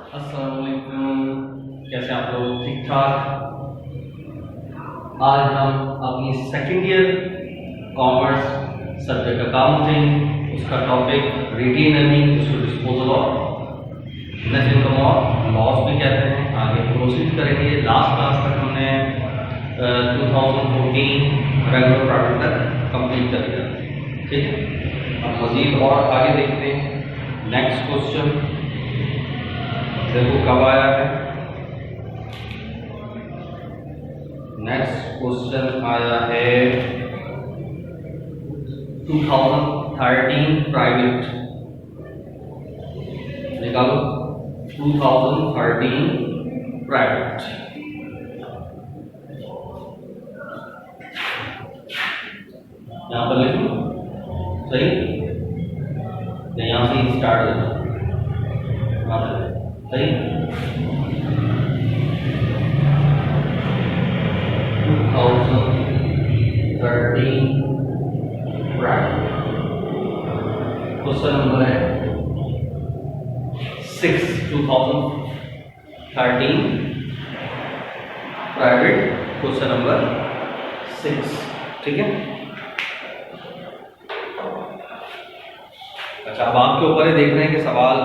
अस्सलाम वालेकुम, कैसे आप लोग? ठीक ठाक। आज हम अपनी second year commerce subject accounting, उसका टॉपिक रिटेन अर्निंग, उसको डिस्पोजल ऑफ नेट इनकम और लॉस भी कहते हैं, आगे प्रोसीड करेंगे। लास्ट क्लास तक हमने 2014 रेगुलर प्रॉफिट तक कंप्लीट कर दिया, ठीक है। अब मज़ीद और आगे देखते हैं। नेक्स्ट क्वेश्चन देखो कब आया है। नेक्स्ट क्वेश्चन आया है 2013 प्राइवेट, निकालो 2013 प्राइवेट। यहाँ पर लिखो सही, यहाँ से ही स्टार्ट होगा सही। 2013 प्राइवेट क्वेश्चन नंबर है 6। 2013 प्राइवेट क्वेश्चन नंबर 6, ठीक है। अच्छा, अब आपके ऊपर है देखना है कि सवाल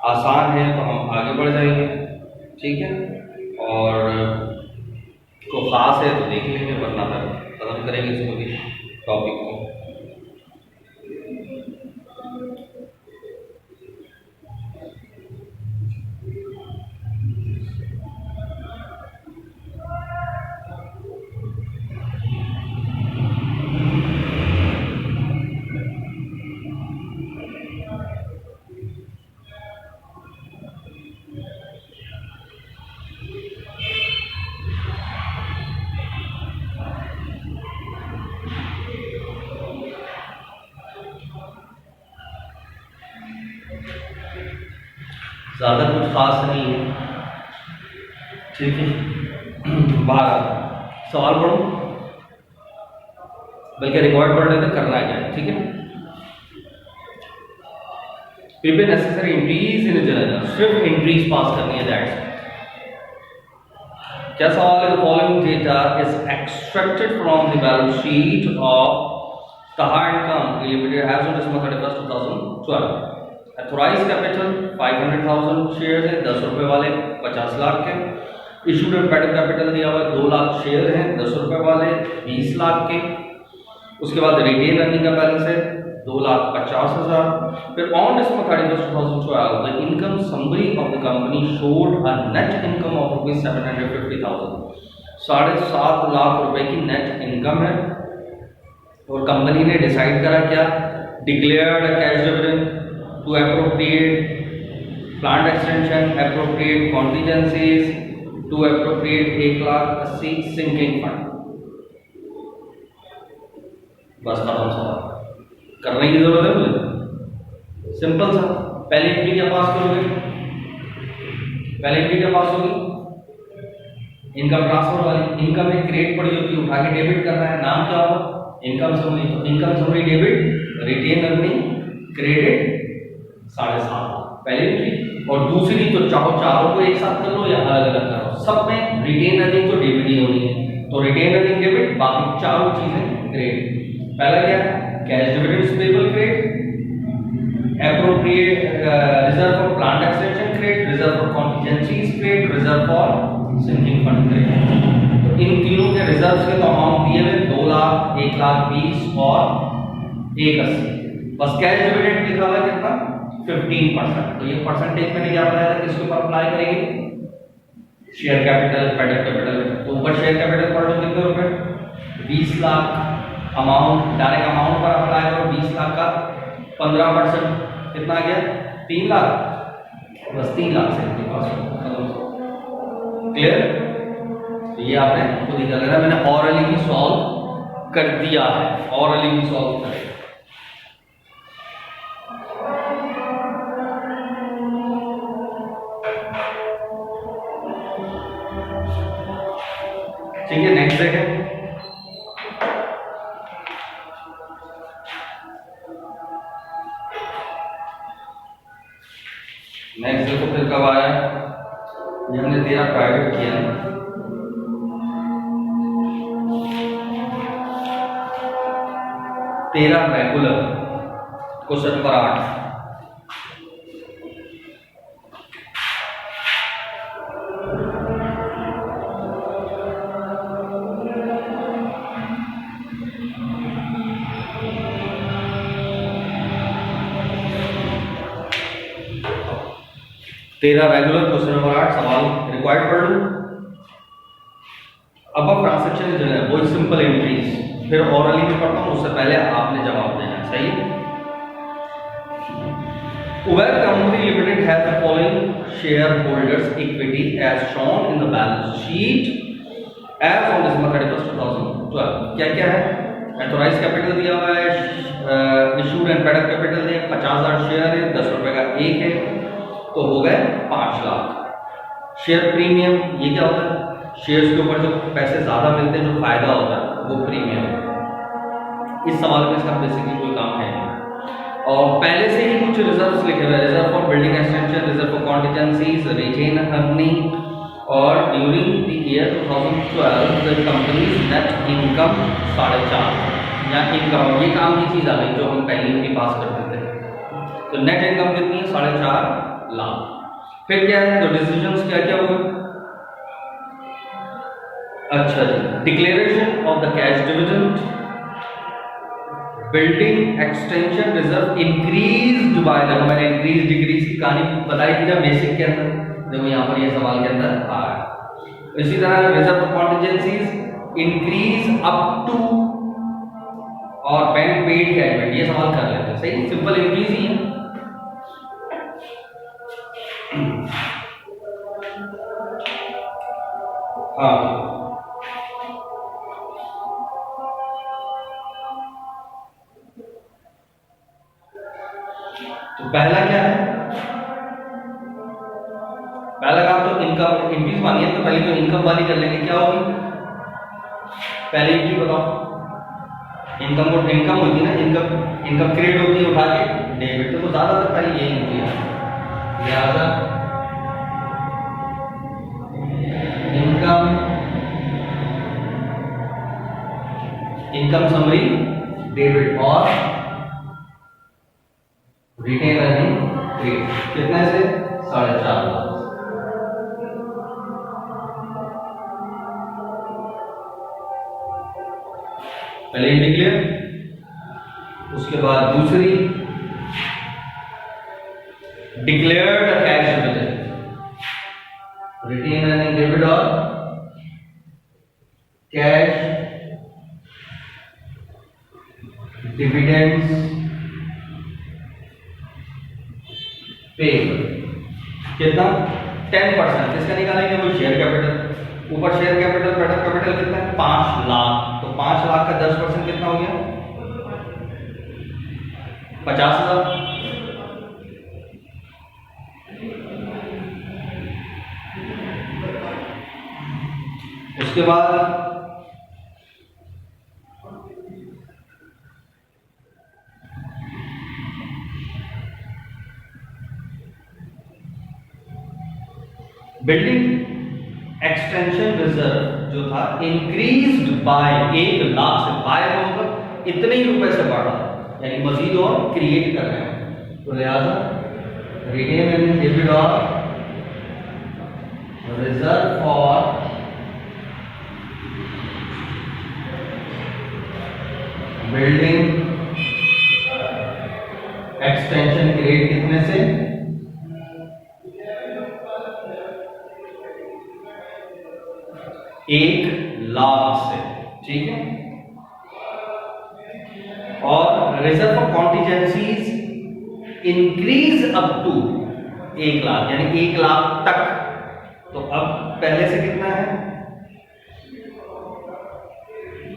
आसान है तो हम आगे बढ़ जाएंगे, ठीक है, और को खास है तो देख लेंगे, वरना खत्म करेंगे इसको भी, टॉपिक को। ज़्यादा कुछ खास नहीं है, ठीक है। 12 सवाल पढ़ो, बल्कि रिकॉर्ड पढ़ रहे थे, करना क्या है, ठीक है। Prepare necessary entries in journal, सिर्फ एंट्रीज पास करनी है, दैट्स। क्या सवाल है? The following data is extracted from the balance sheet of Taha and Company Limited as on December 31st, 2012। Authorize capital 500,000 share है, 10 रुपए वाले 50 लाख के। इशूड एम्पेडेड कैपिटल दिया हुआ है 2 लाख शेयर हैं, 10 रुपए वाले 20 लाख के। उसके बाद रिटेन अर्निंग का बैलेंस है 2,50,000। फिर on December 31st, 2012 the income summary of the company showed a net income of ₹750,000। 7.5 lakh रुपए की नेट इनकम है, और कंपनी ने डिसाइड करा क्या? Declared cash dividend to appropriate plant extension, appropriate contingencies, to appropriate 1,80,000 sinking fund. बस खत्म सवाल। करने की जरूरत है मुझे? सिंपल सा। पहली एंट्री क्या पास करोगे? पहली एंट्री क्या पास होगी? इनकम ट्रांसफर वाली। इनकम एक क्रेडिट पड़ी होती है, उठा के डेबिट करना है, नाम क्या होगा? Income summary. तो income summary debit, retain earning credit 7.5 पहली एंट्री। और दूसरी तो चाहो चारों को एक साथ कर लो या अलग अलग करो, सब में रिटेन अर्निंग तो डेबिट ही होनी है, तो रिटेन अर्निंग डेबिट, बाकी चारों चीजें क्रेडिट। पहला क्या है? Cash dividends payable credit, appropriate reserve for plant extension credit, reserve for contingencies credit, reserve for sinking fund credit. तो इन तीनों के रिजर्व्स के तो अमाउंट दिए हुए 2 लाख, 1,20,000 और 1,80,000। बस कैश डिविडेंड लिखा हुआ है कितना? 15%। तो ये परसेंटेज मैंने क्या बताया था, किसके ऊपर अप्लाई करेंगे? Share capital, embedded capital. तो ऊपर शेयर कैपिटल पढ़ लो कितने रुपए? 20 लाख। अमाउंट, डायरेक्ट अमाउंट पर अप्लाई करो 20 लाख का 15%, कितना आ गया? 3 लाख। बस 3 लाख से आपके पास क्लियर। तो ये आपने खुद ही कर लेना, मैंने ऑरली भी सॉल्व कर दिया है, ऑरली भी सॉल्व कर। ठीक है, नेक्स्ट देखें। नेक्स्ट देखो फिर कब आया, ये हमने 13 प्राइवेट किया ना, 13 रेगुलर, क्वेश्चन नंबर 8। तेरह रेगुलर, क्वेश्चन नंबर 8, सवाल रिक्वायर्ड पढ़ लूं। अब ट्रांसैक्शन जो है वो सिंपल एंट्रीज, फिर ओरली भी पढ़ता हूं, उससे पहले आपने जवाब देना है, सही। Uber Company Limited has the following shareholders equity as shown in the balance sheet as on December 31st 2012। क्या क्या है, एथोराइज कैपिटल दिया हुआ है, इशूड एंड पेड कैपिटल दिया 50,000 शेयर है, 10 रुपए का एक है, तो हो गए 5 लाख। शेयर प्रीमियम, ये क्या होता है, शेयर्स के ऊपर जो पैसे ज्यादा मिलते हैं, जो फायदा होता है वो प्रीमियम है। इस सवाल में इसका बेसिकली कोई काम है नहीं, और पहले से ही कुछ रिजर्व्स लिखे हुए हैं, reserve for building extension, reserve for contingencies, retain earning, और during the year 2012 the companies net income 4.5 या इनकम, ये काम की चीज आ गई जो हम पहले भी पास करते थे। तो नेट इनकम कितनी है, 4.5 लाख। फिर क्या है, तो डिसीजंस क्या क्या हुए, अच्छा जी, declaration of the cash dividend, building extension reserve increased by, देखो मैंने इंक्रीज डिक्रीज की कहानी बताई थी ना बेसिक के अंदर, देखो यहाँ पर ये सवाल के अंदर आ रहा है। इसी तरह reserve contingencies increase up to, और बैंक पेड कैश, ये सवाल कर लेते हैं, सही, सिंपल इंक्रीज ही है। हाँ, तो पहला क्या है, पहला काम तो इनकम इंक्रीज मानी है, तो पहले तो इनकम वाली कर लेंगे, क्या होगी पहले एंट्री बताओ, इनकम को इनकम होती है ना, इनकम क्रेडिट होती है उठा के डेबिट, तो ज्यादातर पहले यही होती है, लिहाजा इनकम समरी डेबिट और रिटेन अर्निंग क्रेडिट, कितने से 4.5 लाख। पहले डिक्लेयर, उसके बाद दूसरी declared cash dividend, retain earning debit और कैश डिविडेंड्स पेबल, कितना 10%, किसका निकालेंगे, वो शेयर कैपिटल, ऊपर शेयर कैपिटल पेड कैपिटल कितना है 5 लाख, तो 5 लाख का 10% कितना हो गया 50,000। उसके बाद बिल्डिंग एक्सटेंशन रिजर्व जो था इंक्रीज्ड बाय 1 लाख से, बाय होकर इतने ही रुपए से बढ़ा, यानी मजीद और क्रिएट कर रहे हैं, तो लिहाजा रिटेन अर्निंग डेबिट और reserve for building extension create कितने से 1 लाख से, ठीक है। और reserve for contingencies increase up to 1 lakh, यानी 1 लाख तक, तो अब पहले से कितना है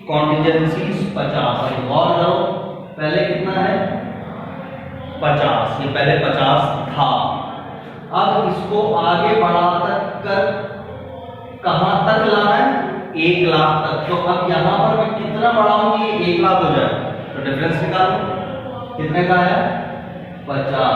कॉन्टिजेंसीज 50, और करो पहले कितना है 50, ये पहले 50 था, अब इसको आगे बढ़ा कर कहां तक लाना है 1 लाख तक, तो अब यहां पर मैं कितना बढ़ाऊंगी 1 लाख हो जाए, तो डिफरेंस निकालो, कितने का है 50,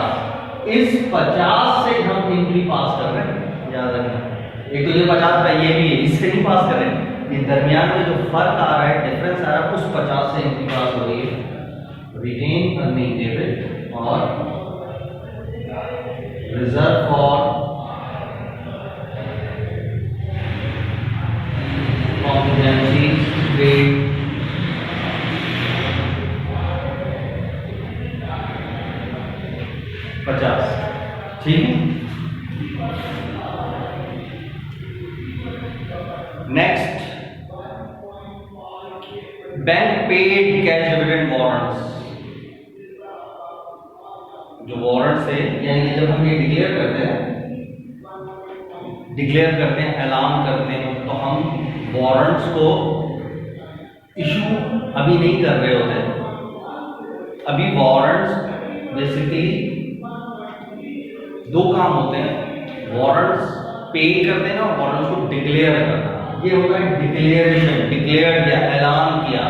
इस 50 से हम एंट्री पास कर रहे हैं, याद रखना। एक तो ये 50 का ये भी है, इससे नहीं पास कर रहे हैं, ये दरमियान में जो फर्क आ रहा है, डिफरेंस आ रहा है, उस 50 से एंट्री पास हो रही है। रिटेन अर्निंग डेबिट और रिजर्व फॉर कॉम्पिटेंसीज ग्रेड 50, ठीक है। Next, bank paid cash dividend warrants. जो वारंट्स है, यानी जब हम ये डिक्लेयर करते हैं, ऐलान करते हैं, तो हम वारंट्स को इशू अभी नहीं कर रहे होते। अभी वारंट्स बेसिकली दो काम होते हैं, वारंट्स पे करते हैं और वारंट्स को डिक्लेयर करना। ये होता है डिक्लेरेशन, डिक्लेयर किया, ऐलान किया,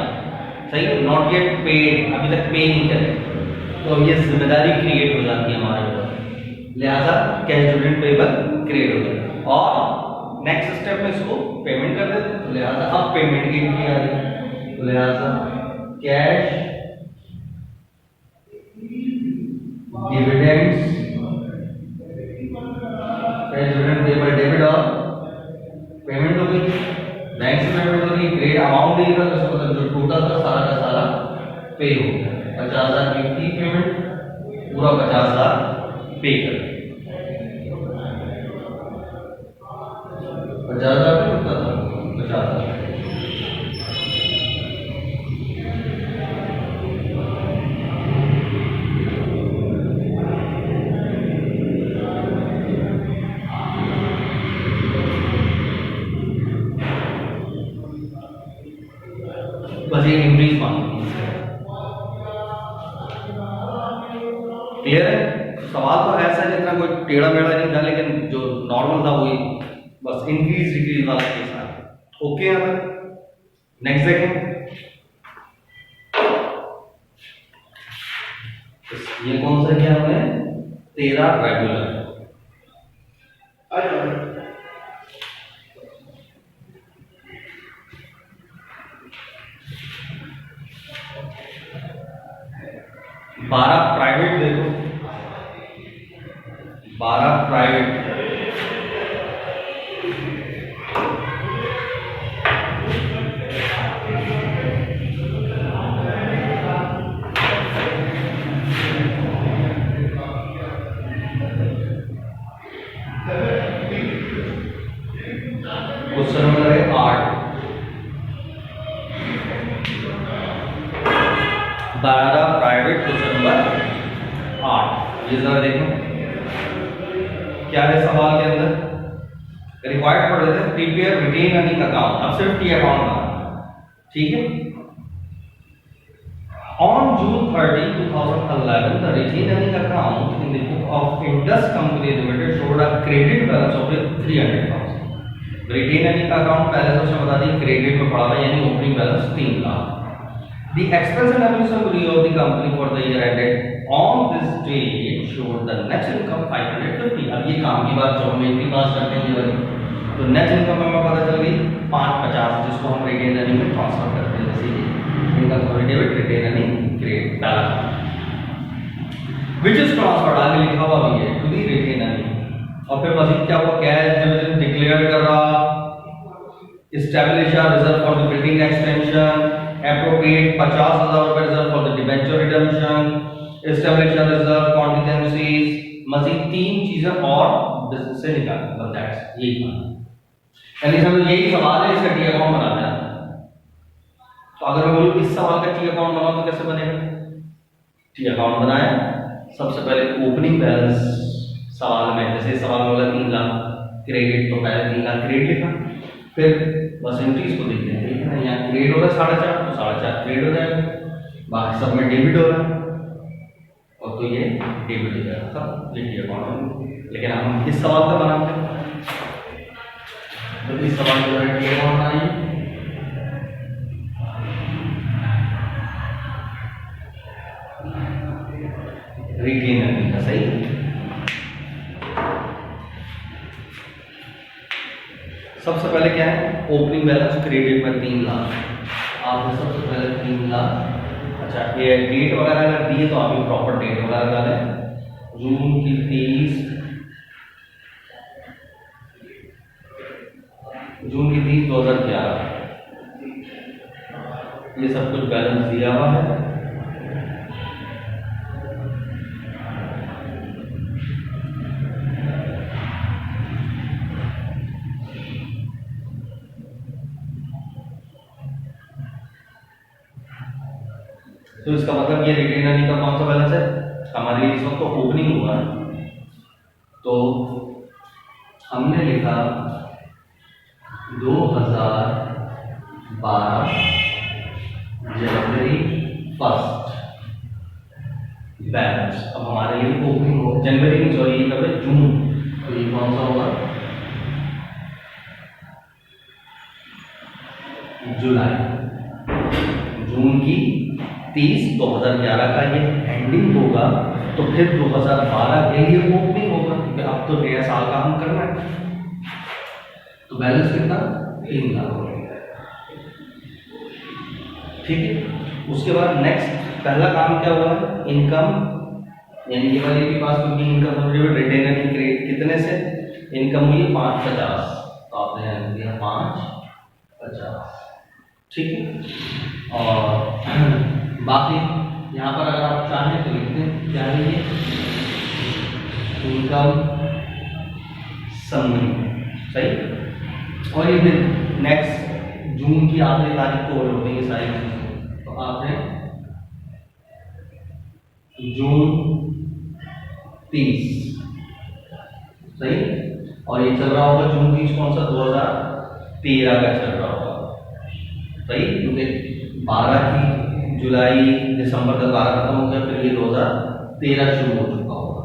सही है, नॉट येट पेड, अभी तक पे नहीं करे, तो ये जिम्मेदारी क्रिएट हो जाती है हमारे ऊपर, लिहाजा कैश डिविडेंड पेबल क्रिएट हो जाता है। और नेक्स्ट स्टेप में इसको पेमेंट कर देते हैं, तो लिहाजा अब पेमेंट की एंट्री आ रही है, तो लिहाजा cash dividends, cash dividend payable debit और पेमेंट हो गई, बैंक से पेमेंट हो गई, ग्रेड अमाउंट नहीं था, तो इसका मतलब जो टोटल था सारा का सारा पे हो गया। 50,000 की पेमेंट, पूरा 50,000 पे कर, 50,000 पे कितना था, 50,000। बस ये एंट्रीज मांगती है, क्लियर है। सवाल तो ऐसा है जितना कोई टेढ़ा मेढ़ा नहीं था, लेकिन जो नॉर्मल था वही, बस इंक्रीज डिक्रीज वाला केस है। ओके, नेक्स्ट देखें, ये कौन सा क्या है, 13 रेगुलर। 12 प्राइवेट देखो, 12 प्राइवेट, क्वेश्चन नंबर है 8, 12 प्राइवेट, क्वेश्चन नंबर 8। ये जरा देखो क्या है सवाल के अंदर, रिक्वायर्ड पढ़ लेते हैं, प्रिपेयर रिटेन अर्निंग अकाउंट। अब सिर्फ टी अकाउंट बनाना, ठीक है। On June 30, 2011, the retained earning account in the book of Indus Company Limited showed a credit balance of 300,000. Retained earning account पहले से बता दी, क्रेडिट में पड़ा हुआ, यानी opening balance 3 lakh. The expense and liability of the company for the year ended on this date showed the net income 550। अब ये काम की बात जो हम एंट्री पास करते हैं ये वाली, तो नेट इनकम हमें पता चल गई 550, जिसको हम रिटेन अर्निंग में ट्रांसफर करते हैं, जैसे income for debit, retain earning, credit balance, which is transferred, आगे लिखा हुआ भी है, टू दी रिटेन अर्निंग। और फिर मजीद क्या हुआ, कैश डिविडेंड डिक्लेयर कर रहा, establish a reserve for the building extension, appropriate 50,000 रुपए reserve for the debenture redemption, establish a reserve contingencies, मजीद 3 चीजें और बिजनेस से निकाल, बस दैट्स यही था। यानी समझ यही सवाल है, इसका टी अकाउंट बनाना है। तो अगर मैं बोलूं इस सवाल का टी अकाउंट बनाओ तो कैसे बनेगा, टी अकाउंट बनाया, सबसे पहले ओपनिंग बैलेंस सवाल में, जैसे सवाल में बोला 3 लाख क्रेडिट, तो पहले 3 लाख क्रेडिट लिखा, फिर बस एंट्रीज को देखते हैं, ठीक है ना, यहाँ क्रेडिट हो रहा है 4.5, तो 4.5 क्रेडिट हो जाएगा, बाकी सब में डेबिट हो रहा है, और तो ये डेबिट हो जाएगा सब, ये टी अकाउंट। लेकिन हम इस सवाल का बनाते हैं, तो इस सवाल को टी अकाउंट बनाइए, रिटेन अर्निंग का, सही। सबसे पहले क्या है, ओपनिंग बैलेंस क्रेडिट में 3 लाख, आपने सबसे पहले 3 लाख, अच्छा ये डेट वगैरह अगर दी है तो आप प्रॉपर डेट वगैरह डालें, जून की 30, जून की 30 2011, ये सब कुछ बैलेंस दिया हुआ है। तो इसका मतलब ये रिटेन अर्निंग का कौन सा बैलेंस है, हमारी इस वक्त तो ओपनिंग हुआ है, तो हमने लिखा 2012 जनवरी 1 बैलेंस। अब हमारे लिए ओपनिंग हो जनवरी में, सॉरी ये कब है, जून, तो ये कौन सा होगा, जुलाई, जून की 30 2011 का ये एंडिंग होगा, तो फिर 2012 के लिए ओपनिंग होगा, क्योंकि अब तो नया साल का हम करना है। तो बैलेंस कितना, 3 लाख, ठीक है। उसके बाद नेक्स्ट पहला काम क्या हुआ है, इनकम, यानी ये वाली भी पास, क्योंकि इनकम हो रही है रिटेन अर्निंग कितने से, इनकम हुई 550, तो आपने दिया 550, ठीक है। और बाकी यहाँ पर अगर आप चाहें तो लिखते हैं क्या है ये, इनकम समरी, सही। और ये फिर नेक्स्ट जून की आखिरी तारीख को होती है सारी चीजें, तो आपने जून 30, सही। और ये चल रहा होगा जून 30 कौन सा, 2013 का चल रहा होगा, सही, क्योंकि 12 की जुलाई दिसंबर तक 12 खत्म हो गया, फिर ये 2013 शुरू हो चुका होगा,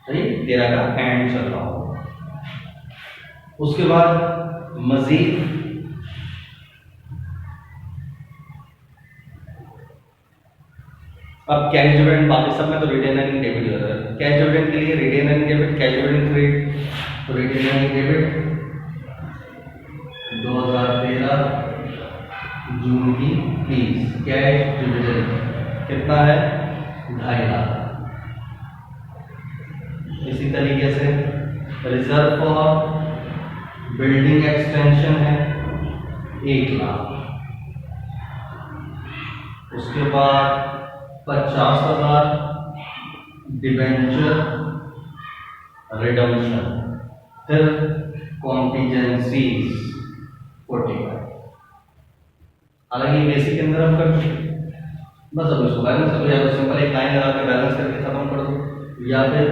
सही, 13 का एंड चल रहा होगा। उसके बाद मजीद अब कैश डिविडेंड, बाकी सब में तो रिटेन अर्निंग डेबिट हो रहा है, कैश डिविडेंड के लिए retain earning debit, cash dividend credit, तो रिटेन अर्निंग डेबिट 2013 जून की 30, कैश डिविडेंड कितना है, 2.5 लाख। इसी तरीके से रिजर्व फॉर बिल्डिंग एक्सटेंशन है 1 लाख। उसके बाद 50,000 डिबेंचर रिडम्पशन, फिर कॉन्टिजेंसीज 45। हालांकि बेसिक के अंदर हम कर चुके, बस अब इसको बैलेंस करो, या तो सिंपल एक लाइन लगा के बैलेंस करके खत्म कर दो, या फिर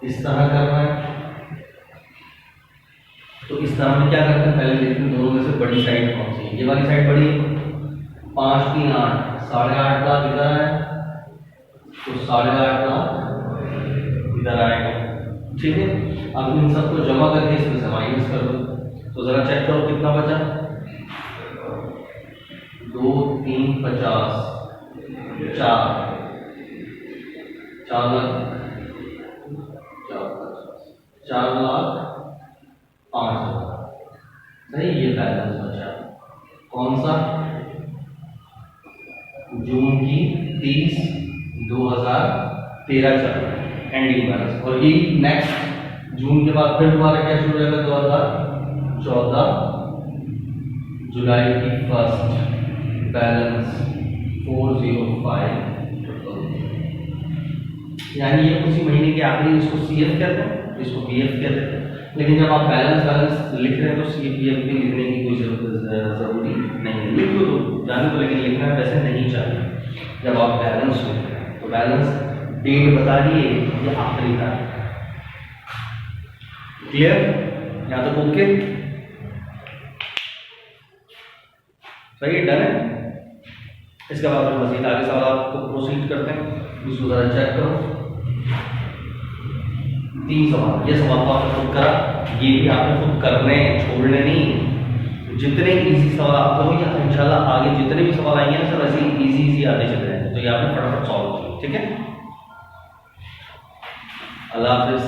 इस तरह करना है। तो इस तरह में क्या करते हैं, पहले देखते हैं दोनों में से बड़ी साइड कौन सी है। ये वाली साइड बड़ी, 5 3 8, 8.5 लाख इधर है, तो 8.5 लाख इधर आएगा, ठीक है। अब इन सबको जमा करके इसमें से माइनस कर दो, तो जरा चेक करो कितना बचा, 2 3 50, 4 लाख 4 लाख 5 हजार, सही। ये बैलेंस बचा कौन सा, जून की 30 2013 चल रहा है एंडिंग बैलेंस। और ये नेक्स्ट जून के बाद फिर दोबारा क्या शुरू हो जाएगा, 2014 जुलाई की 1 बैलेंस 405, यानी ये उसी महीने के आखिरी, इसको सीएफ कहते हैं, इसको पीएफ कहते हैं। लेकिन जब आप बैलेंस लिख रहे हैं तो सीपीएफ भी लिखने की कोई जरूरी नहीं है, लिख दो जाने को, लेकिन लिखना वैसे नहीं चाहिए। जब आप बैलेंस लिख रहे हैं तो बैलेंस डेट बता दिए ये आखिरी तारीख, क्लियर, यहाँ तक ओके, सही, डन है। इसके बाद फिर मजीद आगे सवाल आपको प्रोसीड करते हैं, इसको जरा चेक करो। 3 सवाल, ये सवाल तो आपने खुद करा, ये भी आपने खुद करने, छोड़ने नहीं। जितने इजी सवाल आप करो, या इंशाल्लाह आगे जितने भी सवाल आएंगे ना सब ऐसे इजी आते चले जाएंगे, तो ये आपने फटाफट सॉल्व किया, ठीक है। अल्लाह हाफिज़।